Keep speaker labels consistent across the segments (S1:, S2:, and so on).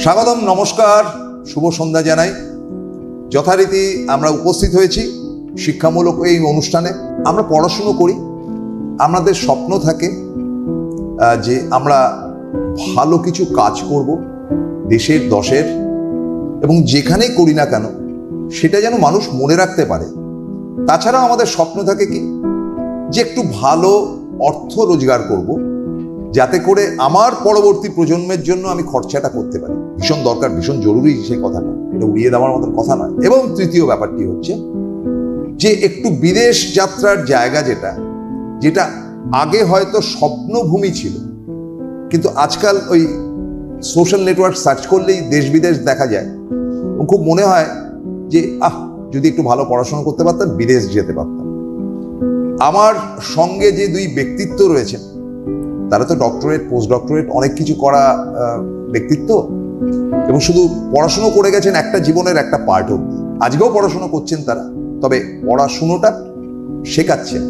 S1: স্বাগতম, নমস্কার, শুভ সন্ধ্যা জানাই। যথারীতি আমরা উপস্থিত হয়েছি শিক্ষামূলক এই অনুষ্ঠানে। আমরা পড়াশুনো করি, আমাদের স্বপ্ন থাকে যে আমরা ভালো কিছু কাজ করব দেশের দশের, এবং যেখানেই করি না কেন সেটা যেন মানুষ মনে রাখতে পারে। তাছাড়া আমাদের স্বপ্ন থাকে কি, যে একটু ভালো অর্থ রোজগার করব, যাতে করে আমার পরবর্তী প্রজন্মের জন্য আমি খরচাটা করতে পারি। ভীষণ দরকার, ভীষণ জরুরি সেই কথাটা, এটা উড়িয়ে দেওয়ার মতন কথা নয়। এবং তৃতীয় ব্যাপারটি হচ্ছে যে একটু বিদেশ যাত্রার জায়গা, যেটা আগে হয়তো স্বপ্নভূমি ছিল, কিন্তু আজকাল ওই সোশ্যাল নেটওয়ার্ক সার্চ করলেই দেশ বিদেশ দেখা যায়। খুব মনে হয় যে যদি একটু ভালো পড়াশোনা করতে পারতাম, বিদেশ যেতে পারতাম। আমার সঙ্গে যে দুই ব্যক্তিত্ব রয়েছেন, তারা তো ডক্টরেট, পোস্ট ডক্টরেট অনেক কিছু করা ব্যক্তিত্ব, এবং শুধু পড়াশুনো করে গেছেন একটা জীবনের একটা পার্ট অব্দি। আজকেও পড়াশুনো করছেন তারা, তবে পড়াশুনোটা শেখাচ্ছেন।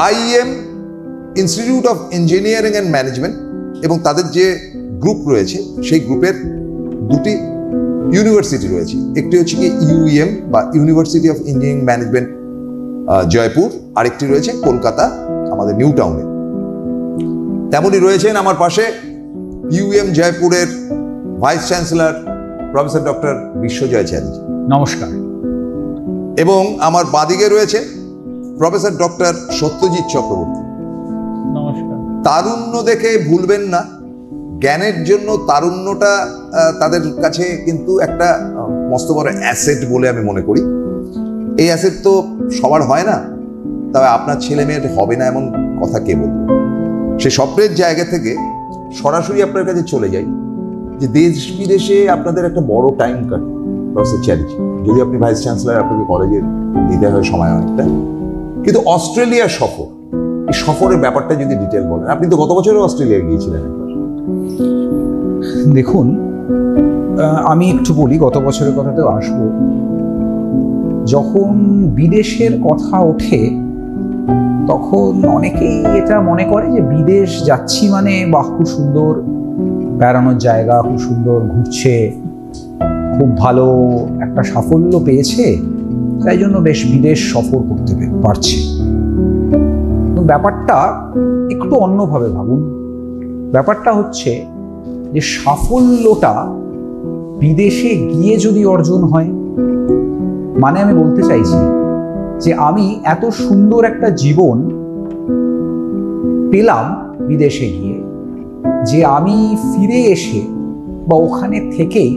S1: IEM institute of engineering and management, এবং তাদের যে গ্রুপ রয়েছে সেই গ্রুপের দুটি ইউনিভার্সিটি রয়েছে। একটি হচ্ছে কি ইউইএম বা university of engineering management Jaipur, আরেকটি রয়েছে কলকাতা আমাদের নিউ টাউনে। তেমনই রয়েছেন আমার পাশে ইউএম জয়পুরের vice chancellor professor doctor Biswajoy Chatterjee.
S2: নমস্কার।
S1: এবং আমার বাদিকে রয়েছে প্রফেসর ডক্টর সত্যজিৎ চক্রবর্তী।
S2: নমস্কার।
S1: তারুণ্য দেখে ভুলবেন না, জ্ঞানের জন্য তারুণ্যটা তাদের কাছে কিন্তু একটা মস্ত বড় অ্যাসেট বলে আমি মনে করি। এই অ্যাসেট তো সবার হয় না, তবে আপনার ছেলে মেয়ের হবে না এমন কথা কে বলবে? সে স্বপ্নের জায়গা থেকে সরাসরি আপনার কাছে চলে যাই যে দেশ বিদেশে আপনাদের একটা বড় টাইম কাটে প্রফেসর চ্যাটার্জি। যদি আপনি ভাইস চ্যান্সেলর, আপনাকে কলেজে দিতে হয় সময় অনেকটা, কিন্তু অস্ট্রেলিয়া সফর, এই সফরের ব্যাপারটা যদি ডিটেল বলেন। আপনি তো গত বছরও অস্ট্রেলিয়া গিয়েছিলেন।
S2: দেখুন, আমি একটু বলি, গত বছরের কথাতেও আসবো। যখন বিদেশের কথা ওঠে তখন অনেকেই এটা মনে করে যে বিদেশ যাচ্ছি মানে বাহ, খুব সুন্দর বেড়ানোর জায়গা, খুব সুন্দর ঘুরছে, খুব ভালো একটা সাফল্য পেয়েছে, তাই জন্য বেশ বিদেশ সফর করতে পারছে। ব্যাপারটা একটু অন্যভাবে ভাবুন। ব্যাপারটা হচ্ছে যে সাফল্যটা বিদেশে গিয়ে যদি অর্জন হয়, মানে আমি বলতে চাইছি যে আমি এত সুন্দর একটা জীবন পেলাম বিদেশে গিয়ে, যে আমি ফিরে এসে বা ওখানে থেকেই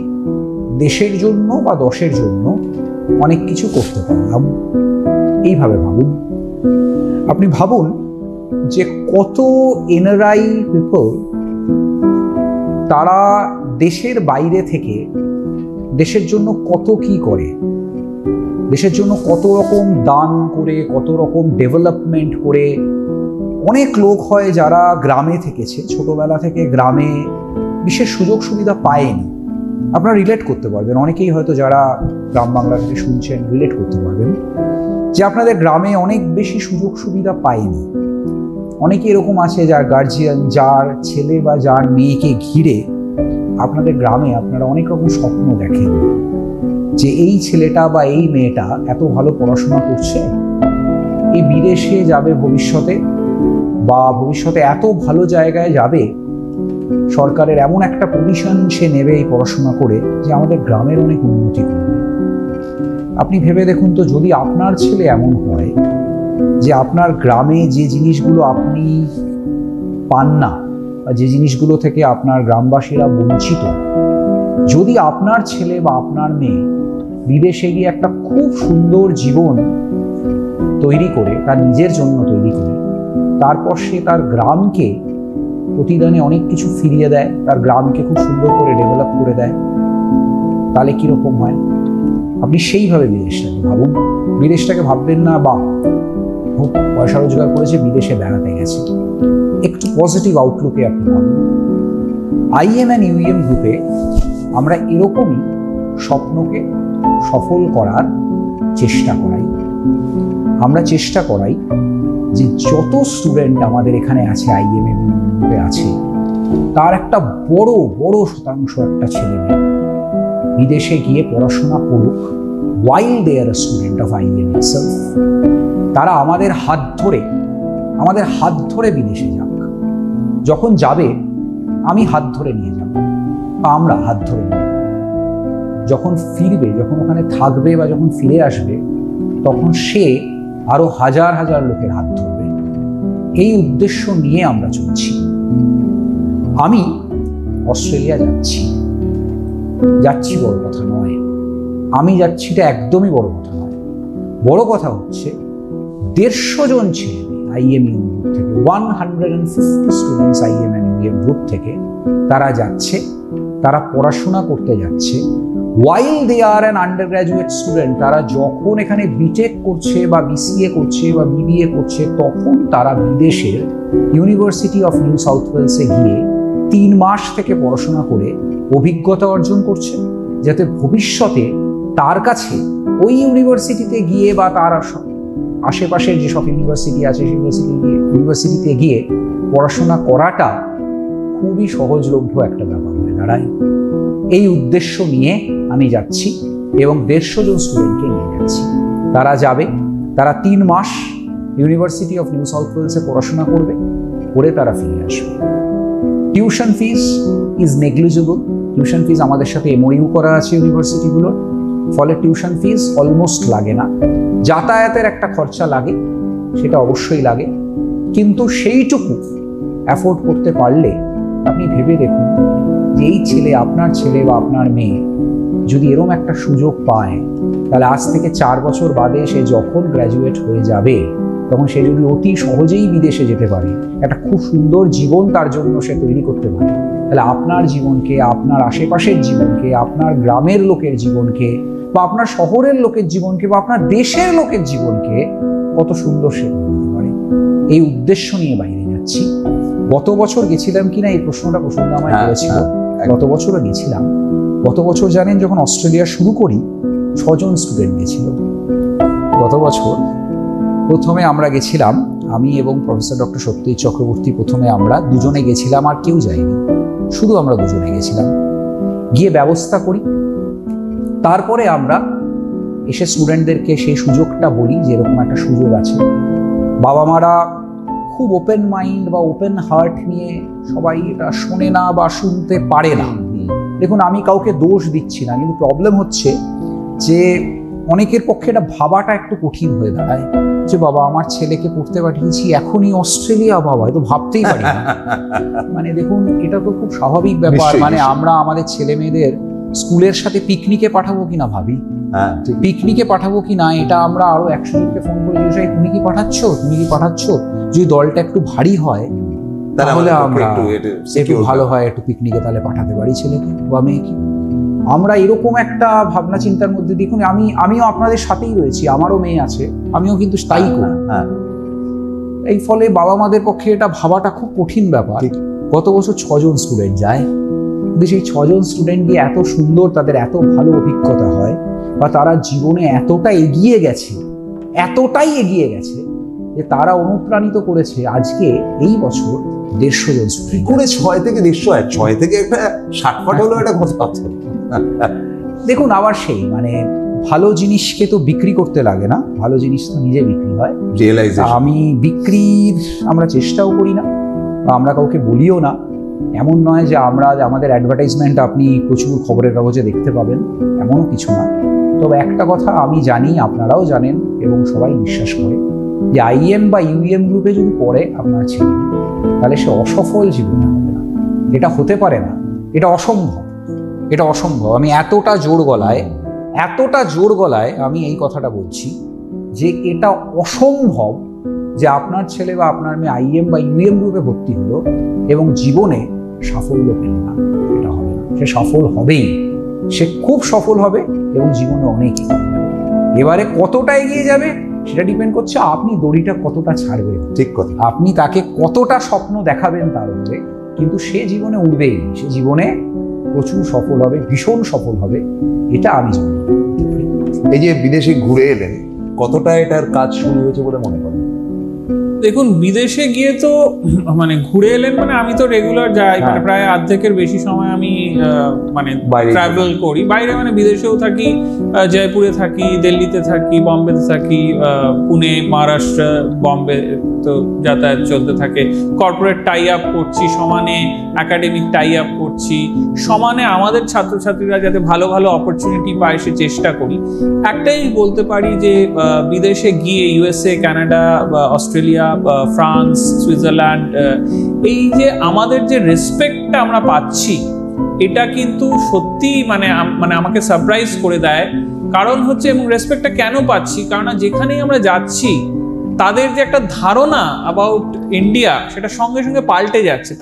S2: দেশের জন্য বা দশের জন্য অনেক কিছু করতে পারলাম। এইভাবে ভাবুন। আপনি ভাবুন যে কত এনআরআই পিপল তারা দেশের বাইরে থেকে দেশের জন্য কত কি করে, দেশের জন্য কত রকম দান করে, কত রকম ডেভেলপমেন্ট করে। অনেক লোক হয় যারা গ্রামে থেকেছে, ছোটবেলা থেকে গ্রামে বিশেষ সুযোগ সুবিধা পায়নি। আপনারা রিলেট করতে পারবেন, অনেকেই হয়তো যারা গ্রাম বাংলা থেকে শুনছেন রিলেট করতে পারবেন যে আপনাদের গ্রামে অনেক বেশি সুযোগ সুবিধা পায়নি। অনেকে এরকম আছে যার গার্জিয়ান, যার ছেলে বা যার মেয়েকে ঘিরে আপনাদের গ্রামে আপনারা অনেক রকম স্বপ্ন দেখেন যে এই ছেলেটা বা এই মেয়েটা এত ভালো পড়াশোনা করছে, এই বিদেশে যাবে ভবিষ্যতে, বা ভবিষ্যতে এত ভালো জায়গায় যাবে, সরকারের এমন একটা পজিশন সে নেবে এই পড়াশোনা করে যে আমাদের গ্রামের অনেক উন্নতি করবে। আপনি ভেবে দেখুন তো, যদি আপনার ছেলে এমন হয় যে আপনার গ্রামে যে জিনিসগুলো আপনি পান না বা যে জিনিসগুলো থেকে আপনার গ্রামবাসীরা বঞ্চিত, যদি আপনার ছেলে বা আপনার মেয়ে বিদেশে গিয়ে একটা খুব সুন্দর জীবন তৈরি করে, তার নিজের জন্য তৈরি করে, তারপর সে তার গ্রামকে প্রতিদানে অনেক কিছু ফিরিয়ে দেয়, তার গ্রামকে খুব সুন্দর করে ডেভেলপ করে দেয়, তাহলে কীরকম হয়? আপনি সেইভাবে বিদেশটাকে ভাবুন। বিদেশটাকে ভাববেন না বা খুব পয়সা রোজগার করেছে বিদেশে বেড়াতে গেছে। একটু পজিটিভ আউটলুকে আপনি ভাবুন। আইএম অ্যান্ড ইউএম গ্রুপে আমরা এরকমই স্বপ্নকে সফল করার চেষ্টা করাই। আমরা চেষ্টা করাই যে যত স্টুডেন্ট আমাদের এখানে আছে, আইএম গ্রুপে আছে, তার একটা বড় বড় শতাংশ একটা ছেলে মেয়ে বিদেশে গিয়ে পড়াশোনা করুক, while they are a student of IIM itself। তারা আমাদের হাত ধরে বিদেশে যাক। যখন যাবে আমি হাত ধরে নিয়ে যাব, বা আমরা হাত ধরে নিয়ে যাব। যখন ফিরবে, যখন ওখানে থাকবে বা যখন ফিরে আসবে, তখন সে আরো হাজার হাজার লোকের হাত ধরবে। এই উদ্দেশ্য নিয়ে আমরা চলছি। আমি অস্ট্রেলিয়া যাচ্ছি বড় কথা নয়, আমি যাচ্ছি এটা একদমই বড় কথা নয়। বড় কথা হচ্ছে 150 জন ছেলে IIM গ্রুপ থেকে, 150 students IIM and UIM group থেকে তারা যাচ্ছে, তারা পড়াশোনা করতে যাচ্ছে। while they are an undergraduate student, তারা যখন এখানে বিটেক করছে বা BCA করছে বা BBA করছে, তখন তারা বিদেশের ইউনিভার্সিটি অফ নিউ সাউথ ওয়েলসে গিয়ে 3 মাস থেকে পড়াশোনা করে অভিজ্ঞতা অর্জন করছে, যাতে ভবিষ্যতে তার কাছে ওই ইউনিভার্সিটিতে গিয়ে বা তার আশেপাশের যেসব ইউনিভার্সিটি আছে সেই ইউনিভার্সিটিতে গিয়ে পড়াশোনা করাটা খুবই সহজলভ্য একটা ব্যাপার হয়ে দাঁড়ায়। এই উদ্দেশ্য নিয়ে আমি যাচ্ছি এবং 150 জন স্টুডেন্টকে নিয়ে যাচ্ছি। তারা যাবে, তারা 3 মাস ইউনিভার্সিটি অফ নিউ সাউথ ওয়েলসে পড়াশোনা করবে, করে তারা ফিরে আসবে। Tuition fees is negligible. Tuition fees আমাদের সাথে MOU করা আছে ইউনিভার্সিটিগুলোর, ফলে টিউশন ফিস অলমোস্ট লাগে না। যাতায়াতের একটা খরচা লাগে, সেটা অবশ্যই লাগে, কিন্তু সেইটুকু অ্যাফোর্ড করতে পারলে আপনি ভেবে দেখুন যে এই ছেলে, আপনার ছেলে বা আপনার মেয়ে যদি এরকম একটা সুযোগ পায়, তাহলে আজ থেকে 4 বছর বাদে সে যখন গ্র্যাজুয়েট হয়ে যাবে, তখন সে যদি অতি সহজেই বিদেশে যেতে পারে, একটা খুব সুন্দর জীবন তার জন্য সে তৈরি করতে পারে, তাহলে আপনার জীবনকে, আপনার আশেপাশের জীবনকে, আপনার গ্রামের লোকের জীবনকে বা আপনার শহরের লোকের জীবনকে বা আপনার দেশের লোকের জীবনকে কত সুন্দর সে করতে পারে। এই উদ্দেশ্য নিয়ে বাইরে যাচ্ছি। গত বছর গেছিলাম কিনা এই প্রশ্নটা আমায় করেছিল। গত বছরও গেছিলাম। গত বছর জানেন যখন অস্ট্রেলিয়া শুরু করি 6 জন স্টুডেন্ট গেছিল। গত বছর প্রথমে আমরা গেছিলাম, আমি এবং প্রফেসর ডক্টর সত্যজিৎ চক্রবর্তী, প্রথমে আমরা দুজনে গেছিলাম, আর কেউ যায়নি, শুধু আমরা দুজনে গেছিলাম। গিয়ে ব্যবস্থা করি, তারপরে আমরা এসে স্টুডেন্টদেরকে সেই সুযোগটা বলি যে এরকম একটা সুযোগ আছে। বাবা মারা খুব ওপেন মাইন্ড বা ওপেন হার্ট নিয়ে সবাই এটা শোনে না বা শুনতে পারে না। দেখুন, আমি কাউকে দোষ দিচ্ছি না, কিন্তু প্রবলেম হচ্ছে যে অনেকের পক্ষে এটা ভাবাটা একটু কঠিন হয়ে দাঁড়ায় যে বাবা আমার ছেলেকে পড়তে পাঠিয়েছি এখনই অস্ট্রেলিয়া, বাবা এ তো ভাবতেই পারি না। মানে দেখুন, এটা তো খুব স্বাভাবিক ব্যাপার। মানে আমরা আমাদের ছেলে মেয়েদের স্কুলের সাথে পিকনিকে পাঠাবো কিনা ভাবি, পিকনিকে পাঠাবো কিনা, এটা আমরা আরো 100 জনকে ফোন করে জিজ্ঞাসা, তুমি কি পাঠাচ্ছ? যদি দলটা একটু ভারী হয় তাহলে আমরা একটু ভালো হয়, একটু পিকনিকে তাহলে পাঠাতে পারি ছেলেকে বা মেয়েকে। আমরা এরকম একটা ভাবনা চিন্তার মধ্যে, দেখুন আমিও আপনাদের সাথেই রয়েছি, আমারও মেয়ে আছে, আমিও কিন্তু তাই করি। এই ফলে বাবা মাদের পক্ষে এটা ভাবাটা খুব কঠিন ব্যাপার। গত বছর 6 জন স্টুডেন্ট যায়, কিন্তু সেই 6 জন স্টুডেন্ট গিয়ে এত সুন্দর, তাদের এত ভালো অভিজ্ঞতা হয় বা তারা জীবনে এতটাই এগিয়ে গেছে যে তারা অনুপ্রাণিত করেছে আজকে এই বছর 150 জন স্টুডেন্ট।
S1: করে 6 থেকে 150, 6 থেকে একটা 60 হলো, এটা কথা আছে।
S2: দেখুন, আবার সেই মানে ভালো জিনিসকে তো বিক্রি করতে লাগে না, ভালো জিনিস তো নিজে বিক্রি হয়। আমি বিক্রির আমরা চেষ্টাও করি না বা আমরা কাউকে বলিও না। এমন নয় যে আমাদের অ্যাডভার্টাইজমেন্ট আপনি প্রচুর খবরের কাগজে দেখতে পাবেন, এমনও কিছু না। তবে একটা কথা আমি জানি, আপনারাও জানেন এবং সবাই বিশ্বাস করে, যে IIM বা UIM গ্রুপে যদি পড়ে আপনার ছেলে, তাহলে সে অসফল জীবনে হবে না। এটা হতে পারে না, এটা অসম্ভব। আমি এতটা জোর গলায় আমি এই কথাটা বলছি যে এটা অসম্ভব যে আপনার ছেলে বা আপনার মেয়ে IIM বা UIM গ্রুপে ভর্তি হলো এবং জীবনে সাফল্য পেল না। এটা হবে না, সে সফল হবেই, সে খুব সফল হবে এবং জীবনে অনেক এগিয়ে যাবে। এবারে কতটা এগিয়ে যাবে সেটা ডিপেন্ড করছে আপনি দড়িটা কতটা ছাড়বেন। ঠিক কথা। আপনি তাকে কতটা স্বপ্ন দেখাবেন তার উপরে, কিন্তু সে জীবনে উঠবেই, সে জীবনে প্রচুর সফল হবে, ভীষণ সফল হবে, এটা আমি জানি।
S1: এই যে বিদেশে ঘুরে এলেন, কতটা এটার কাজ শুরু হয়েছে বলে মনে করেন?
S3: দেখুন, বিদেশে গিয়ে তো মানে ঘুরে এলেন, মানে আমি তো রেগুলার যাই, মানে প্রায় অর্ধেকের বেশি সময় আমি মানে ট্রাভেল করি বাইরে, মানে বিদেশেও থাকি, জয়পুরে থাকি, দিল্লিতে থাকি, বম্বেতে থাকি, পুনে, মহারাষ্ট্র, বম্বে তো যাতায়াত চলতে থাকে। কর্পোরেট টাই আপ করছি, সমানে একাডেমিক টাই আপ করছি, সমানে আমাদের ছাত্রছাত্রীরা যাতে ভালো ভালো অপরচুনিটি পায় সে চেষ্টা করি। একটাই বলতে পারি যে বিদেশে গিয়ে USA, Canada, Australia, France, Switzerland, এই যে আমাদের যে রেসপেক্টটা আমরা পাচ্ছি, এটা কিন্তু সত্যি মানে আমাকে সারপ্রাইজ করে দেয়। কারণ হচ্ছে, এবং রেসপেক্টটা কেন পাচ্ছি, কারণ যেখানেই আমরা যাচ্ছি তাদের যে একটা ধারণা অ্যাবাউট ইন্ডিয়া সেটা সঙ্গে সঙ্গে পাল্টে যাচ্ছে।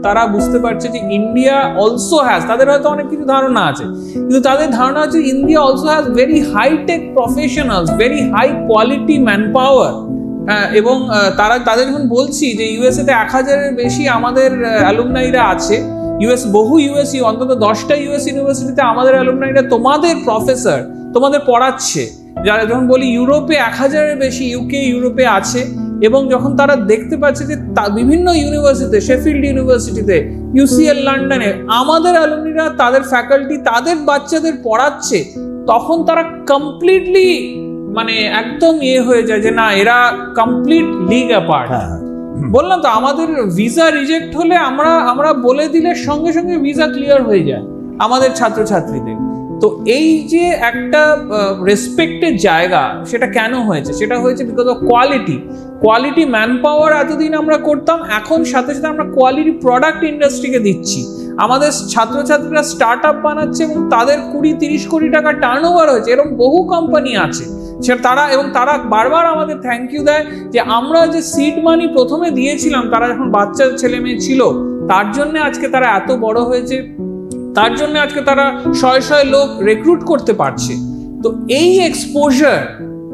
S3: তারা বুঝতে পারছে যে ইন্ডিয়া অলসো হ্যাজ, তাদের হয়তো অনেক কিছু ধারণা আছে, কিন্তু তাদের ধারণা হচ্ছে India also has very high tech professionals, very high quality man power. এবং তাদের যখন বলছি যে ইউএসএ তে 1000-এর বেশি আমাদের অ্যালুমনাইরা আছে, বহু ইউএসি, অন্তত 10টা ইউএস ইউনিভার্সিটিতে আমাদের অ্যালুমনাইরা তোমাদের প্রফেসর তোমাদের পড়াচ্ছে। যারা যখন বলি ইউরোপে 1000-এর বেশি ইউরোপে আছে, এবং যখন তারা দেখতে পাচ্ছে যে বিভিন্ন ইউনিভার্সিটিতে, শেফিল্ড ইউনিভার্সিটিতে, ইউসিএল লন্ডনে আমাদের অ্যালুমনিরা তাদের ফ্যাকাল্টি তাদের বাচ্চাদের পড়াচ্ছে, তখন তারা কমপ্লিটলি মানে একদম হয়ে যায় যে না, এরা কমপ্লিট লিগ অ্যাপার্ট। বললাম তো, আমাদের ভিসা রিজেক্ট হলে আমরা বলে দিলে সঙ্গে সঙ্গে ভিসা ক্লিয়ার হয়ে যায় আমাদের ছাত্রছাত্রীদের। তো এই যে একটা রেসপেক্টের জায়গা, সেটা কেন হয়েছে? সেটা হয়েছে বিকজ অফ কোয়ালিটি ম্যান পাওয়ার এতদিন আমরা করতাম, এখন সাথে সাথে আমরা কোয়ালিটি প্রোডাক্ট ইন্ডাস্ট্রিকে দিচ্ছি। আমাদের ছাত্রছাত্রীরা স্টার্ট আপ বানাচ্ছে এবং তাদের 20-30 কোটি টাকা টার্ন ওভার হয়েছে, এরকম বহু কোম্পানি আছে। তারা বারবার আমাদের থ্যাংক ইউ দেয় যে আমরা যে সিড মানি প্রথমে দিয়েছিলাম, তারা যখন বাচ্চা ছেলে মেয়ে ছিল, তার জন্য আজকে তারা এত বড় হয়েছে, তার জন্য আজকে তারা 100 লোক রিক্রুট করতে পারছে। তো এই এক্সপোজার,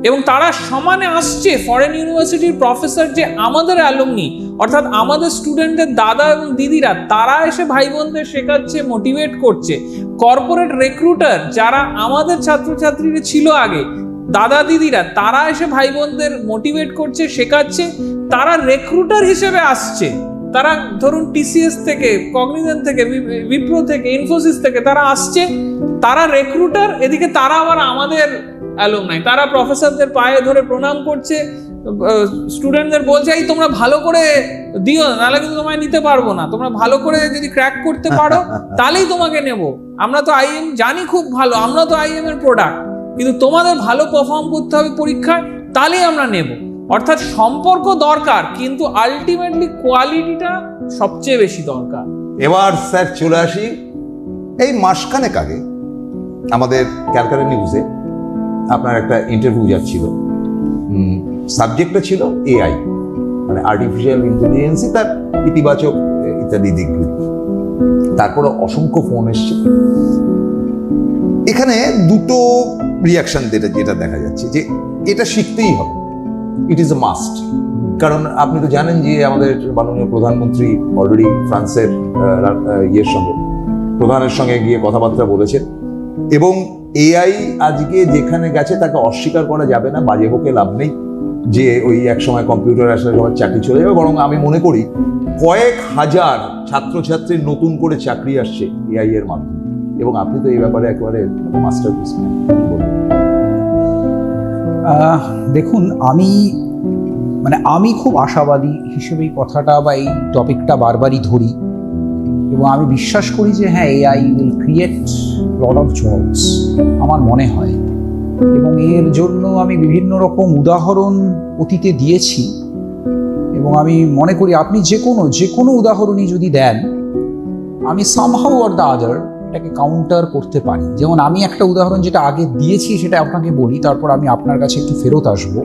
S3: এবং তারা সমানে আসছে ফরেন ইউনিভার্সিটির প্রফেসর যে আমাদের অ্যালুমনি, অর্থাৎ আমাদের স্টুডেন্টদের দাদা এবং দিদিরা, তারা এসে ভাই বোনদের শেখাচ্ছে, মোটিভেট করছে। কর্পোরেট রিক্রুটার যারা আমাদের ছাত্রছাত্রীরা ছিল আগে, দাদা দিদিরা, তারা এসে ভাই বোনদের মোটিভেট করছে, শেখাচ্ছে। তারা রিক্রুটার হিসেবে আসছে। তারা ধরুন টিসিএস থেকে, কগনিজেন্ট থেকে, উইপ্রো থেকে, ইনফোসিস থেকে তারা আসছে, তারা রিক্রুটার। এদিকে তারা আবার আমাদের অ্যালুমনাই, তারা প্রফেসরদের পায়ে ধরে প্রণাম করছে, স্টুডেন্টদের বলছে এই তোমরা ভালো করে দিও, নাহলে কিন্তু তোমায় নিতে পারবো না, তোমরা ভালো করে যদি ক্র্যাক করতে পারো তাহলেই তোমাকে নেব। আমরা তো আইএম জানি খুব ভালো, আমরা তো আইএম এর প্রোডাক্ট, কিন্তু তোমাদের ভালো পারফর্ম করতে হবে পরীক্ষায়, তাহলেই আমরা নেব। অর্থাৎ সম্পর্ক দরকার, কিন্তু আলটিমেটলি কোয়ালিটিটা সবচেয়ে বেশি দরকার।
S1: এবার স্যার চলে আসি, এই মাসখানেক আগে আমাদের ক্যালকাটা নিউজে আপনার একটা ইন্টারভিউ যাচ্ছিল, সাবজেক্টটা ছিল এআই, মানে আর্টিফিশিয়াল ইন্টেলিজেন্সি, তার ইতিবাচক ইত্যাদি দিকগুলি। তারপরে অসংখ্য ফোন এসছে। এখানে দুটো রিয়াকশন যেটা দেখা যাচ্ছে যে এটা শিখতেই হবে, ইট ইজ এ মাস্ট। কারণ আপনি তো জানেন যে আমাদের মাননীয় প্রধানমন্ত্রী অলরেডি ফ্রান্সের প্রধানের সঙ্গে গিয়ে কথাবার্তা বলেছেন, এবং এআই আজকে যেখানে গেছে তাকে অস্বীকার করা যাবে না, বাজে বকে লাভ নেই যে ওই এক সময় কম্পিউটার আসলে সবার চাকরি চলে যাবে। বরং আমি মনে করি কয়েক হাজার ছাত্রছাত্রীর নতুন করে চাকরি আসছে এআই এর মাধ্যমে, এবং আপনি তো এই ব্যাপারে একেবারে মাস্টারপিস।
S2: দেখুন, আমি খুব আশাবাদী হিসেবে এই কথাটা বা এই টপিকটা বারবারই ধরি, এবং আমি বিশ্বাস করি যে হ্যাঁ, AI will create lot of jobs, আমার মনে হয়। এবং এর জন্য আমি বিভিন্ন রকম উদাহরণ অতীতে দিয়েছি, এবং আমি মনে করি আপনি যে কোনো উদাহরণই যদি দেন, আমি সামহাউ অর দ্য আদার এটাকে কাউন্টার করতে পারি। যেমন আমি একটা উদাহরণ যেটা আগে দিয়েছি সেটা আপনাকে বলি, তারপর আমি আপনার কাছে একটু ফেরত আসবো,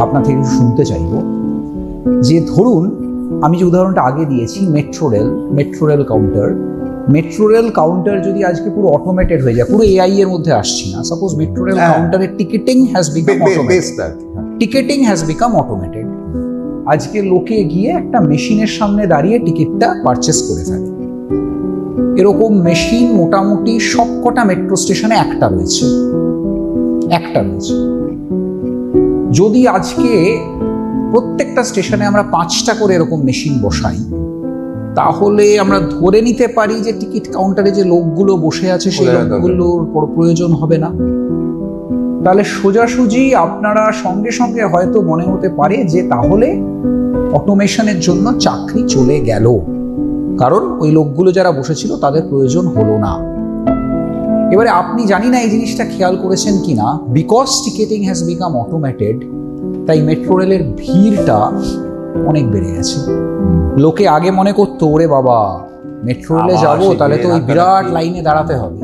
S2: আপনার থেকে একটু শুনতে চাইব। যে ধরুন, আমি যে উদাহরণটা আগে দিয়েছি, মেট্রো রেল কাউন্টার যদি আজকে পুরো অটোমেটেড হয়ে যায়, পুরো এআই এর মধ্যে আসছি না, সাপোজ মেট্রো রেল কাউন্টারের টিকিটিং হ্যাজ বিকাম অটোমেটেড। আজকে লোকে গিয়ে একটা মেশিনের সামনে দাঁড়িয়ে টিকিটটা পারচেস করে থাকে। এরকম মেশিন মোটামুটি সবকটা মেট্রো স্টেশনে একটা রয়েছে। যদি আজকে প্রত্যেকটা স্টেশনে আমরা 5টা করে এরকম মেশিন বসাই, তাহলে আমরা ধরে নিতে পারি যে টিকিট কাউন্টারে যে লোকগুলো বসে আছে সেই লোকগুলোর প্রয়োজন হবে না। তাহলে সোজাসুজি আপনারা সঙ্গে সঙ্গে হয়তো মনে হতে পারে যে তাহলে অটোমেশনের জন্য চাকরি চলে গেল, কারণ ওই লোকগুলো যারা বসেছিল তাদের প্রয়োজন হলো না। এবারে আপনি জানি না এই জিনিসটা খেয়াল করেছেন কিনা, because ticketing has become automated, তাই মেট্রো রেলের ভিড়টা অনেক বেড়ে গেছে। লোকে আগে মনে করতো ওরে বাবা মেট্রো রেলে যাবো তাহলে তো ওই বিরাট লাইনে দাঁড়াতে হবে,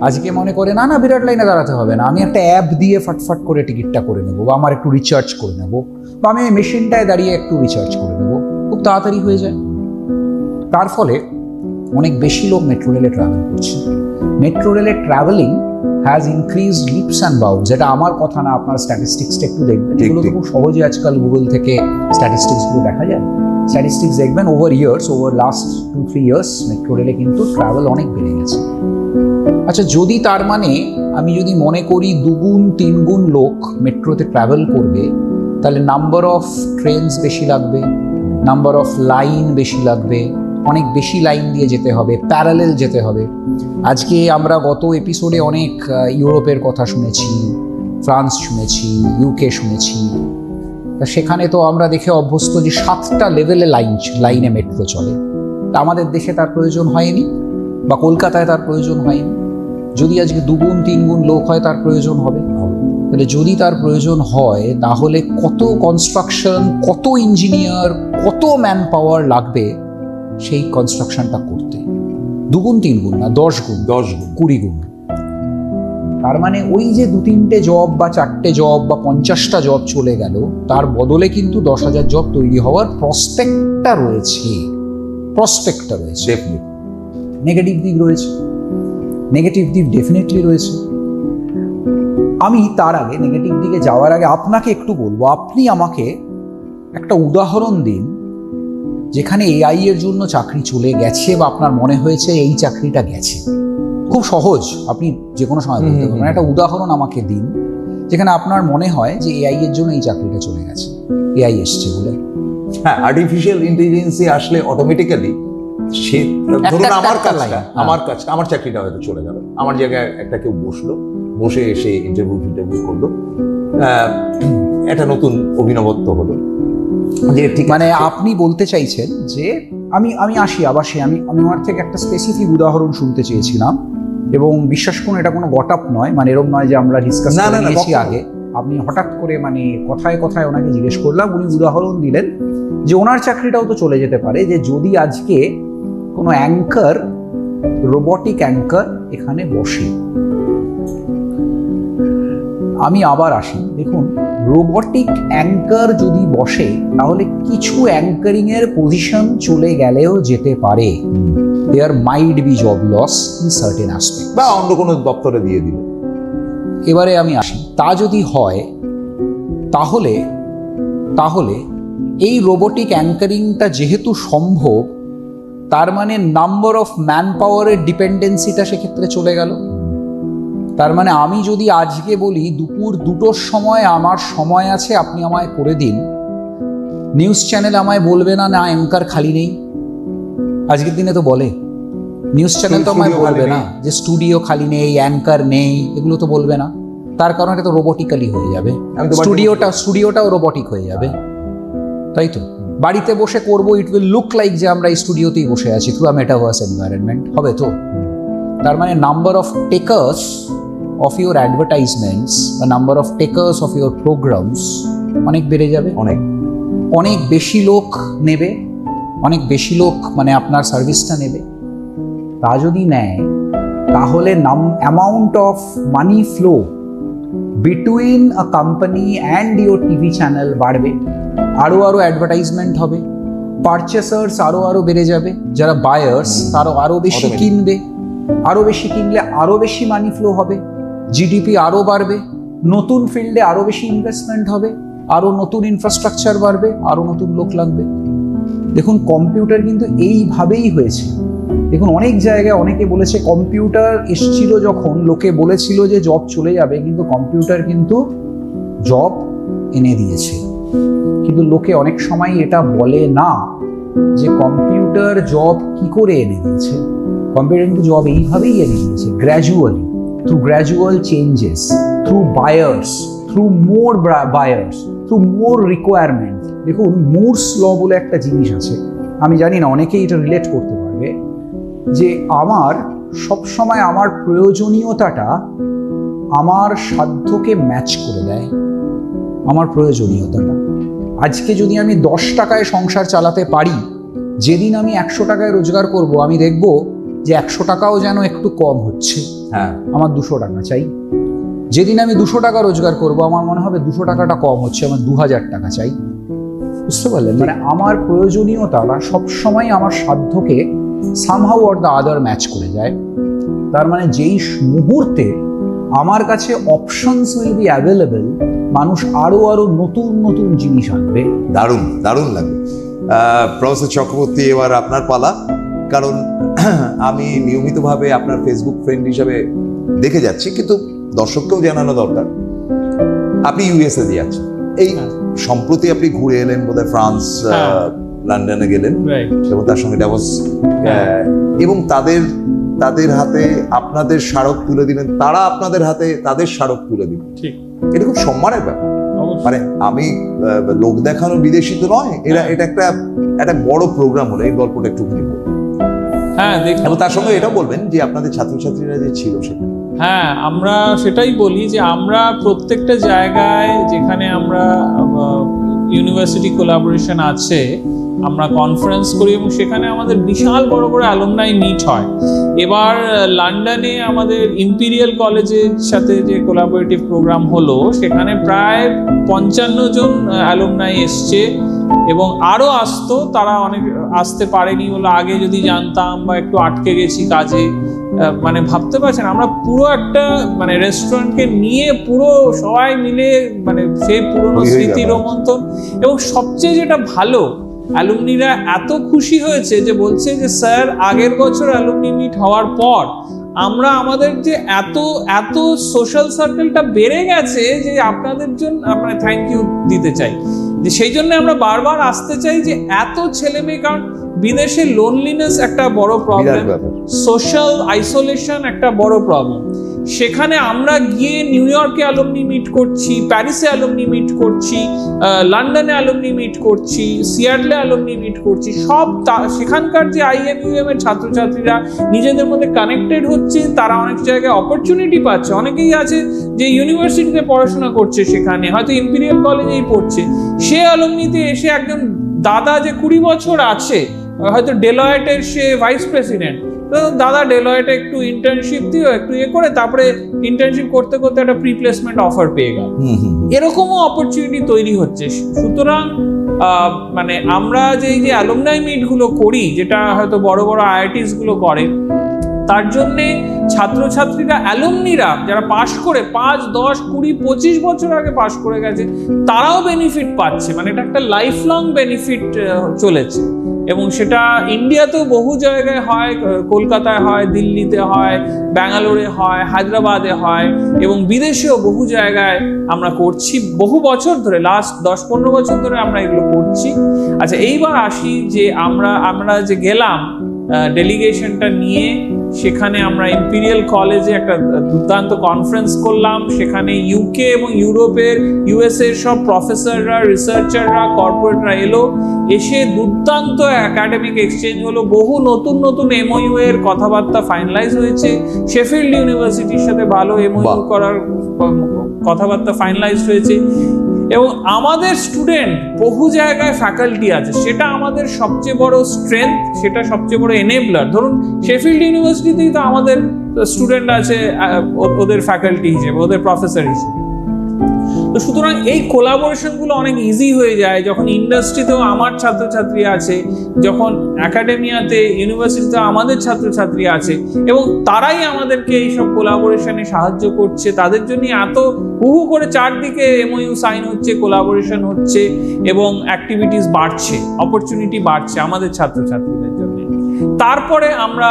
S2: আজকে মনে করে না না বিরাট লাইনে দাঁড়াতে হবে না, আমি একটা অ্যাপ দিয়ে ফটফট করে টিকিটটা করে নেবো, বা আমার একটু রিচার্জ করে নেবো, বা আমি ওই মেশিনটায় দাঁড়িয়ে একটু রিচার্জ করে নেবো, খুব তাড়াতাড়ি হয়ে যায়। তার ফলে অনেক বেশি লোক মেট্রো রেলে ট্রাভেল করছে। মেট্রো রেলে travelling has increased leaps and bounds. এটা আমার কথা না, আপনার স্ট্যাটিস্টিক্সটা একটু দেখবেন, এগুলো তো খুব সহজে আজকাল গুগল থেকে স্ট্যাটিস্টিক্সগুলো দেখা যায়। স্ট্যাটিস্টিক্স দেখবেন ওভার লাস্ট 2-3 ইয়ার্স মেট্রো রেলে কিন্তু ট্রাভেল অনেক বেড়ে গেছে। আচ্ছা, যদি তার মানে আমি যদি মনে করি 2 গুণ 3 গুণ লোক মেট্রোতে ট্রাভেল করবে, তাহলে নাম্বার অফ ট্রেনস বেশি লাগবে, নাম্বার অফ লাইন বেশি লাগবে, অনেক বেশি লাইন দিয়ে যেতে হবে, প্যারালেল যেতে হবে। আজকে আমরা গত এপিসোডে অনেক ইউরোপের কথা শুনেছি, ফ্রান্স শুনেছি, ইউকে শুনেছি। তা সেখানে তো আমরা দেখে অভ্যস্ত যে 7টা লেভেলে লাইনে মেট্রো চলে। তা আমাদের দেশে তার প্রয়োজন হয়নি, বা কলকাতায় তার প্রয়োজন হয়নি। যদি আজকে 2 গুণ 3 গুণ লোক হয় তার প্রয়োজন হবে। তাহলে যদি তার প্রয়োজন হয় তাহলে কত কনস্ট্রাকশন, কত ইঞ্জিনিয়ার, কত ম্যান পাওয়ার লাগবে সেই কনস্ট্রাকশনটা করতে। 2 গুণ 3 গুণ না, 10 গুণ 20 গুণ। তার মানে ওই যে 2-3টে জব বা 4টে জব বা 50টা জব চলে গেল, তার বদলে কিন্তু 10,000 জব তৈরি হওয়ার প্রসপেক্টটা রয়েছে। নেগেটিভ দিক রয়েছে, নেগেটিভ দিক ডেফিনেটলি রয়েছে। আমি তার আগে নেগেটিভ দিকে যাওয়ার আগে আপনাকে একটু বলবো, আপনি আমাকে একটা উদাহরণ দিন যেখানে এআই এর জন্য চাকরি চলে গেছে, বা আপনার মনে হয়েছে এই চাকরিটা গেছে। খুব সহজ, আপনি যে কোনো সময় বলতে পারবেন। একটা উদাহরণ আমাকে দিন যেখানে আপনার মনে হয় যে এআই এর জন্য এই চাকরিটা চলে গেছে, এআই এসছে বলে।
S1: হ্যাঁ, আর্টিফিশিয়াল ইন্টেলিজেন্সি আসলে অটোমেটিক্যালি সে ধরুন আমার চাকরিটা হয়তো চলে গেল, আমার জায়গায় একটা কেউ বসে এসে ইন্টারভিউ করলো, একটা নতুন অভিনবত্ব হলো।
S2: মানে আপনি বলতে চাইছেন যে আমি আসি আবার আমি আমার থেকে একটা স্পেসিফিক উদাহরণ শুনতে চেয়েছিলাম, এবং বিশ্বাস করুন এটা কোনো গট আপ নয়, মানে এরকম নয় যে আমরা ডিসকাস করে নিয়েছি আগে। আপনি হঠাৎ করে মানে কথায় কথায় ওনাকে জিজ্ঞেস করলাম, উনি উদাহরণ দিলেন যে ওনার চাকরিটাও তো চলে যেতে পারে, যে যদি আজকে কোনো অ্যাঙ্কার, রোবটিক অ্যাঙ্কার এখানে বসে। আমি আবার আসি, দেখুন রোবটিক অ্যাঙ্কার যদি বসে তাহলে কিছু অ্যাঙ্কারিং এর পজিশন চলে গেলেও যেতে পারে। There might be job loss in certain aspect,
S1: বা অন্য কোনো দপ্তরে দিয়ে দিল।
S2: এবারে আমি আসি, তা যদি হয় তাহলে এই রোবটিক অ্যাঙ্কারিংটা যেহেতু সম্ভব, তার মানে নাম্বার অফ ম্যান পাওয়ারের ডিপেন্ডেন্সিটা সেক্ষেত্রে চলে গেল। তার মানে আমি যদি আজকে বলি দুপুর 2টোর সময় আমার সময় আছে, আপনি আমায় করে দিন, নিউজ চ্যানেল আমায় বলবে না না অ্যাঙ্কার খালি নেই। আজকের দিনে তো বলে, নিউজ চ্যানেল তো আমায় বলবে না যে স্টুডিও খালি নেই, অ্যাঙ্কার নেই, এগুলো তো বলবে না। তার কারণ এটা তো রোবটিক্যালি হয়ে যাবে, স্টুডিওটাও রোবটিক হয়ে যাবে, তাই তো? বাড়িতে বসে করবো, ইট উইল লুক লাইক যে আমরা এই স্টুডিওতেই বসে আছি থ্রু আ মেটাভার্স এনভায়রনমেন্ট, হবে তো? তার মানে number of takers of your advertisements, the number of takers of your programs অনেক বেড়ে যাবে, অনেক বেশি লোক নেবে, অনেক বেশি লোক মানে আপনার সার্ভিসটা নেবে। তা যদি নেয় তাহলে amount of money flow between a company and your TV channel বাড়বে, আরও অ্যাডভার্টাইজমেন্ট হবে, পারচেসার্স আরও বেড়ে যাবে, যারা বায়ার্স তারা আরও বেশি কিনবে, আরও বেশি কিনলে আরও বেশি মানি ফ্লো হবে, জিডিপি আরও বাড়বে, নতুন ফিল্ডে আরও বেশি ইনভেস্টমেন্ট হবে, আরও নতুন ইনফ্রাস্ট্রাকচার বাড়বে, আরও নতুন লোক লাগবে। দেখুন কম্পিউটার কিন্তু এইভাবেই হয়েছে। দেখুন অনেক জায়গায় অনেকে বলেছে কম্পিউটার এসেছিল যখন, লোকে বলেছিল যে জব চলে যাবে, কিন্তু কম্পিউটার কিন্তু জব এনে দিয়েছে। কিন্তু লোকে অনেক সময় এটা বলে না যে কম্পিউটার জব কি করে এনে দিয়েছে। কম্পিউটার কিন্তু জব এইভাবেই এনে দিয়েছে, gradually, through gradual changes, through buyers, through more buyers, through more requirement. দেখুন, মুরস ল বলে একটা জিনিস আছে, আমি জানি না অনেকেই এটা রিলেট করতে পারবে, যে আমার সবসময় আমার প্রয়োজনীয়তাটা আমার সাধ্যকে ম্যাচ করে দেয়। আমার প্রয়োজনীয়তাটা আজকে যদি আমি 10 টাকায় সংসার চালাতে পারি, যেদিন আমি 100 টাকায় রোজগার করব, আমি দেখব যে 100 টাকাও যেন একটু কম হচ্ছে,
S1: হ্যাঁ,
S2: আমার 200 টাকা চাই। যেদিন আমি 200 টাকা রোজগার করব, আমার মনে হবে 200 টাকাটা কম হচ্ছে, আমার 2000 টাকা চাই। বুঝতে পারলেন? মানে আমার প্রয়োজনীয়তাটা সবসময় আমার সাধ্যকে somehow or the other match করে যায়। তার মানে যেই মুহূর্তে আমার কাছে অপশনস উইল বি অ্যাভেলেবল, মানুষ আরো আরো নতুন নতুন জিনিস আনবে।
S1: দারুণ দারুণ লাগে। প্রফেসর চক্রবর্তী, এবার আপনার পালা। কারণ আমি নিয়মিতভাবে আপনার ফেসবুক ফ্রেন্ড হিসাবে দেখে যাচ্ছি, কিন্তু দর্শককেও জানানো দরকার, আপনি ইউএসএ দিয়ে যাচ্ছেন। এই সম্প্রতি আপনি ঘুরে এলেন বোধহয় ফ্রান্স, লন্ডনে গেলেন এবং তার সঙ্গে ডাভোস, এবং তাদের হাতে আপনাদের স্মারক তুলে দিলেন, তারা আপনাদের হাতে তাদের স্মারক তুলে দিলেন। এটা খুব সম্মানের ব্যাপার। মানে আমি লোক দেখানো বিদেশি তো নয়, এটা একটা বড় প্রোগ্রাম হলো। এই গল্পটা একটুখানি বলুন।
S3: হ্যাঁ, এবং
S1: তার সঙ্গে এটা বলবেন যে আপনাদের ছাত্রছাত্রীরা যে ছিল সেখানে।
S3: হ্যাঁ, আমরা সেটাই বলি যে আমরা প্রত্যেকটা জায়গায় যেখানে আমরা ইউনিভার্সিটি কোলাবোরেশন আছে, আমরা কনফারেন্স করি এবং সেখানে আমাদের বিশাল বড় বড় অ্যালুমনাই মিট হয়। এবার লন্ডনে আমাদের ইম্পিরিয়াল কলেজের সাথে যে কোলাবোরেটিভ প্রোগ্রাম হলো, সেখানে প্রায় 55 জন অ্যালুমনাই এসছে এবং আরও আসতো, তারা অনেক আসতে পারেনি বলে আগে যদি জানতাম বা একটু আটকে গেছি কাজে। মানে ভাবতে পারছেন, আমরা পুরো একটা মানে রেস্টুরেন্টকে নিয়ে পুরো সবাই মিলে মানে সেই পুরনো স্মৃতি রোমন্থন। এবং সবচেয়ে যেটা ভালো, অ্যালুমনিরা এত খুশি হয়েছে যে বলছে যে স্যার, আগের বছর অ্যালুমনি মিট হওয়ার পর আমরা আমাদের যে এত সোশ্যাল সার্কেলটা বেড়ে গেছে যে আপনাদের জন্য আমরা থ্যাংক ইউ দিতে চাই। যে সেই জন্য আমরা বারবার আসতে চাই যে এত ছেলে মেয়ে, কারণ বিদেশে লোনলিনেস একটা বড় প্রবলেম, সোশ্যাল আইসোলেশন একটা বড় প্রবলেম। সেখানে আমরা গিয়ে নিউ ইয়র্কে অ্যালুমনি মিট করছি, প্যারিসে অ্যালুমনি মিট করছি, লন্ডনে অ্যালুমনি মিট করছি, সিয়াটলে অ্যালুমনি মিট করছি। সব সেখানকার যে IMUM এর ছাত্রছাত্রীরা নিজেদের মধ্যে কানেক্টেড হচ্ছে, তারা অনেক জায়গায় অপরচুনিটি পাচ্ছে। অনেকেই আছে যে ইউনিভার্সিটিতে পড়াশোনা করছে, সেখানে হয়তো ইম্পিরিয়াল কলেজেই পড়ছে, সে অ্যালুমনিতে এসে একজন দাদা যে 20 বছর আছে, হয়তো ডেলয়েটের সে ভাইস প্রেসিডেন্ট, তো দাদা ডেলয়েটে একটু ইন্টার্নশিপ দিও, একটু করে তারপরে ইন্টার্নশিপ করতে করতে একটা প্রি প্লেসমেন্ট অফার পেয়ে গেল। এরকমও অপরচুনিটি তৈরি হচ্ছে। সুতরাং মানে আমরা যে অ্যালুমনাই মিট গুলো করি, যেটা হয়তো বড় বড় IITs গুলো করে, তার জন্যে ছাত্রছাত্রীরা, অ্যালুমনিরা যারা পাশ করে 5, 10, 20, 25 বছর আগে পাশ করে গেছে, তারাও বেনিফিট পাচ্ছে। মানে এটা একটা লাইফ লং বেনিফিট চলেছে। এবং সেটা ইন্ডিয়াতেও বহু জায়গায় হয়, কলকাতায় হয়, দিল্লিতে হয়, ব্যাঙ্গালোরে হয়, হায়দ্রাবাদে হয়, এবং বিদেশেও বহু জায়গায় আমরা করছি বহু বছর ধরে, লাস্ট 10-15 বছর ধরে আমরা এগুলো করছি। আচ্ছা, এইবার আসি যে আমরা যে গেলাম ডেলিগেশনটা নিয়ে, সেখানে আমরা ইম্পিরিয়াল কলেজে একটা দুর্দান্ত কনফারেন্স করলাম। সেখানে UK এবং ইউরোপের, USA এর সব প্রফেসররা, রিসার্চাররা, কর্পোরেটরা এলো, এসে দুর্দান্ত একাডেমিক এক্সচেঞ্জ হলো। বহু নতুন নতুন MOU এর কথাবার্তা ফাইনালাইজ হয়েছে। শেফিল্ড ইউনিভার্সিটির সাথে ভালো MOU করার কথাবার্তা ফাইনালাইজ হয়েছে। এবং আমাদের স্টুডেন্ট বহু জায়গায় ফ্যাকাল্টি আছে, সেটা আমাদের সবচেয়ে বড় স্ট্রেংথ, সেটা সবচেয়ে বড় এনেবলার। ধরুন শেফিল্ড ইউনিভার্সিটিতেই তো আমাদের স্টুডেন্ট আছে ওদের ফ্যাকাল্টি হিসেবে, ওদের প্রফেসর হিসেবে। তো সুতরাং এই কোলাবোরেশনগুলো অনেক ইজি হয়ে যায় যখন ইন্ডাস্ট্রিতেও আমার ছাত্রছাত্রী আছে, যখন একাডেমিয়াতে, ইউনিভার্সিটিতে আমাদের ছাত্রছাত্রী আছে, এবং তারাই আমাদেরকে এইসব কোলাবোরেশনে সাহায্য করছে। তাদের জন্য এত হুহু করে চারদিকে MOU সাইন হচ্ছে, কোলাবোরেশন হচ্ছে, এবং অ্যাক্টিভিটিস বাড়ছে, অপরচুনিটি বাড়ছে আমাদের ছাত্রছাত্রীদের জন্য। তারপরে আমরা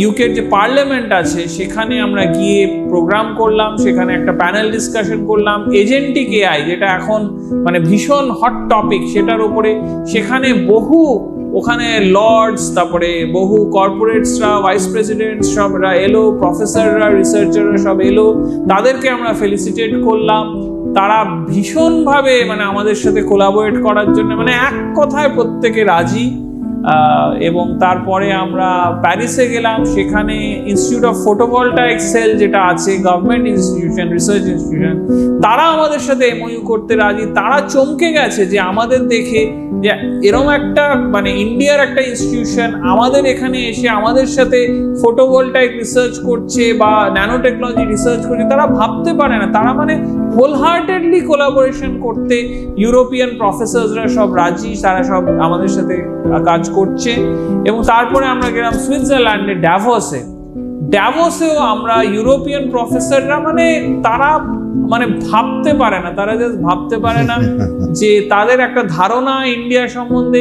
S3: ইউকের যে পার্লামেন্ট আছে সেখানে আমরা গিয়ে প্রোগ্রাম করলাম, সেখানে একটা প্যানেল ডিসকাশন করলাম এজেন্টিক এআই, যেটা এখন মানে ভীষণ হট টপিক, সেটার উপরে সেখানে ওখানে লর্ডস, তারপরে বহু কর্পোরেটসরা, ভাইস প্রেসিডেন্ট সবরা এলো, প্রফেসররা, রিসার্চাররা সব এলো, তাদেরকে আমরা ফেলিসিটেট করলাম। তারা ভীষণভাবে মানে আমাদের সাথে কোলাবোরেট করার জন্য মানে এক কথায় প্রত্যেকে রাজি। এবং তারপরে আমরা প্যারিসে গেলাম, সেখানে ইনস্টিটিউট অফ ফটোভোল্টাইক সেল যেটা আছে, গভর্নমেন্ট ইনস্টিটিউশন, রিসার্চ ইনস্টিটিউশন, তারা আমাদের সাথে এমওইউ করতে রাজি। তারা চমকে গেছে যে আমাদের দেখে যে এরকম একটা মানে ইন্ডিয়ার একটা ইনস্টিটিউশন আমাদের এখানে এসে আমাদের সাথে ফটোভোল্টাইক রিসার্চ করছে বা ন্যানো টেকনোলজি রিসার্চ করছে, তারা ভাবতে পারে না। তারা মানে হোলহার্টেডলি কোলাবোরেশন করতে ইউরোপিয়ান প্রফেসরসরা সব রাজি, তারা সব আমাদের সাথে কাজ করছে। এবং তারপরে আমরা গেলাম সুইজারল্যান্ডে ড্যাভোসেও আমরা ইউরোপিয়ান প্রফেসররা মানে তারা মানে ভাবতে পারে না, তারা জাস্ট ভাবতে পারে না যে তাদের একটা ধারণা ইন্ডিয়া সম্বন্ধে,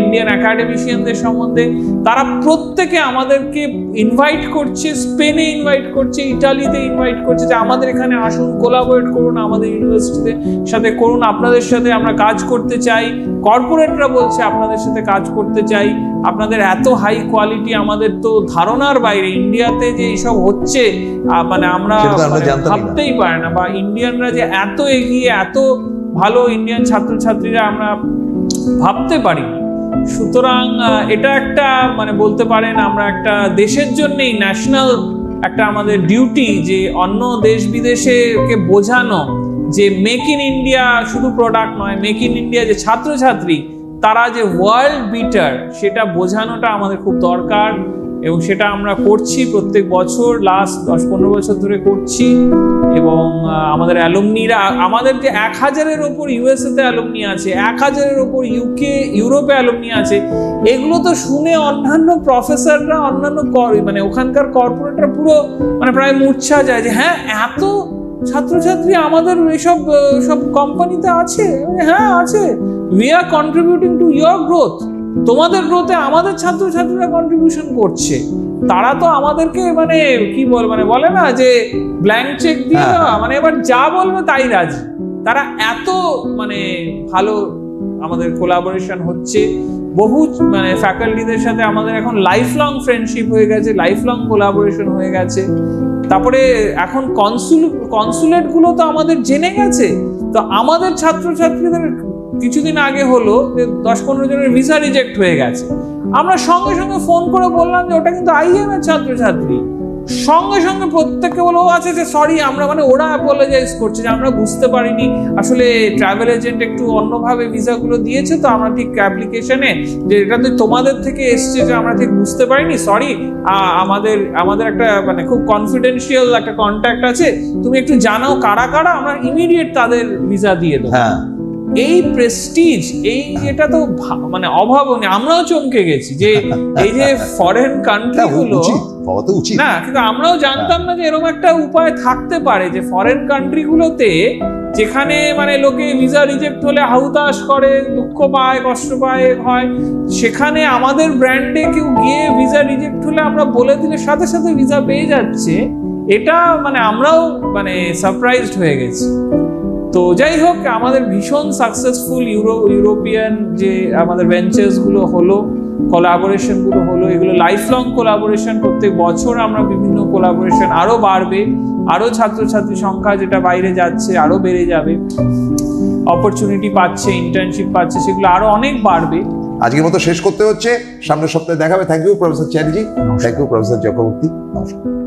S3: ইন্ডিয়ান একাডেমিশিয়ানদের সম্বন্ধে, তারা প্রত্যেকে আমাদেরকে ইনভাইট করছে, স্পেনে ইনভাইট করছে, ইটালিতে ইনভাইট করছে যে আমাদের এখানে আসুন, কোলাবোরেট করুন, আমাদের ইউনিভার্সিটিতে সাথে করুন, আপনাদের সাথে আমরা কাজ করতে চাই। কর্পোরেটরা বলছে আপনাদের সাথে কাজ করতে চাই, আপনাদের এত হাই কোয়ালিটি আমাদের তো ধারণার বাইরে, ইন্ডিয়াতে যে এইসব হচ্ছে মানে আমরা ভাবতেই পারি না, বা ইন্ডিয়ানরা যে এত এগিয়ে, এত ভালো ইন্ডিয়ান ছাত্রছাত্রীরা আমরা ভাবতে পারি। সুতরাং এটা একটা মানে বলতে পারেন আমরা একটা দেশের জন্যই ন্যাশনাল একটা আমাদের ডিউটি যে অন্য দেশ বিদেশকে বোঝানো যে মেক ইন ইন্ডিয়া শুধু প্রোডাক্ট নয়, মেক ইন ইন্ডিয়া যে ছাত্রছাত্রী তারা যে ওয়ার্ল্ড বিটার, সেটা বোঝানোটা আমাদের খুব দরকার। এবং সেটা আমরা করছি প্রত্যেক বছর, লাস্ট 10-15 বছর ধরে করছি। এবং আমাদের অ্যালুমনিরা, আমাদের যে 1000-এর ওপর ইউএসএতে অ্যালুমনি আছে, 1000-এর ওপর ইউরোপে অ্যালুমনি আছে, এগুলো তো শুনে অন্যান্য প্রফেসররা, অন্যান্য মানে ওখানকার কর্পোরেটরা পুরো মানে প্রায় মূর্ছা যায় যে হ্যাঁ এত ছাত্রছাত্রী আমাদের এইসব সব কোম্পানিতে আছে। হ্যাঁ আছে, we are contributing to your growth, তোমাদের গ্রোথে আমাদের ছাত্রছাত্রীরা কন্ট্রিবিউশন করছে। তারা তো আমাদেরকে মানে কি বলে না যে ব্ল্যাঙ্ক চেক দিয়ে দেওয়া, মানে এবার যা বলবে তাই রাজি। তারা এত মানে ভালো আমাদের কোলাবোরেশন হচ্ছে। বহু মানে ফ্যাকাল্টিদের সাথে আমাদের এখন লাইফ লং ফ্রেন্ডশিপ হয়ে গেছে, লাইফ লং কোলাবোরেশন হয়ে গেছে। তারপরে এখন কনসুলেট গুলো তো আমাদের জেনে গেছে, তো আমাদের ছাত্রছাত্রীদের কিছুদিন আগে হলো যে 10-15 জনের ভিসা রিজেক্ট হয়ে গেছে। আমরা সঙ্গে সঙ্গে ফোন করে বললাম যে ওটা কিন্তু আইএম এর ছাত্রছাত্রী। সঙ্গে সঙ্গে প্রত্যেককে বলো আছে যে সরি, আমরা মানে ওরা অ্যাপোলোজাইজ করছে যে আমরা বুঝতে পারিনি, আসলে ট্রাভেল এজেন্ট একটু অন্যভাবে ভিসাগুলো দিয়েছে, তো আমরা ঠিক অ্যাপ্লিকেশনে যে এটা তো তোমাদের থেকে এসছে যে আমরা ঠিক বুঝতে পারিনি, সরি। আমাদের একটা মানে খুব কনফিডেন্সিয়াল একটা কন্ট্যাক্ট আছে, তুমি একটু জানাও কারা কারা, আমরা ইমিডিয়েট তাদের ভিসা দিয়ে দেবো। এই প্রেস্টিজ, এই যেটা তো মানে অভাবনীয়। আমরাও চমকে গেছি যে এই যে ফরেন কান্ট্রি গুলো না, কিন্তু আমরাও জানতাম না যে এরকম একটা উপায় থাকতে পারে যে ফরেন কান্ট্রি গুলোতে যেখানে মানে লোকে ভিসা রিজেক্ট হলে হাউতাশ করে, দুঃখ পায়, কষ্ট পায় হয়, সেখানে আমাদের ব্র্যান্ডে কেউ গিয়ে ভিসা রিজেক্ট হলে আমরা বলে দিলে সাথে সাথে ভিসা পেয়ে যাচ্ছে। এটা মানে আমরাও মানে সারপ্রাইজড হয়ে গেছি। তো যাই হোক, আমাদের ভীষণ সাকসেসফুল ইউরোপিয়ান যে আমাদের ভেঞ্চার্স গুলো হলো, কোলাবোরেশন গুলো হলো, এগুলো লাইফ লং কোলাবোরেশন। প্রত্যেক বছর আমরা বিভিন্ন কোলাবোরেশন আরো বাড়বে, আরো ছাত্রছাত্রী সংখ্যা যেটা বাইরে যাচ্ছে আরো বেড়ে যাবে, অপরচুনিটি পাচ্ছে, ইন্টার্নশিপ পাচ্ছে, সেগুলো আরো অনেক বাড়বে।
S1: আজকের মতো শেষ করতে হচ্ছে, সামনের সপ্তাহে দেখাবে। Thank you professor Chatterjee, thank you professor Chakraborty, নমস্কার।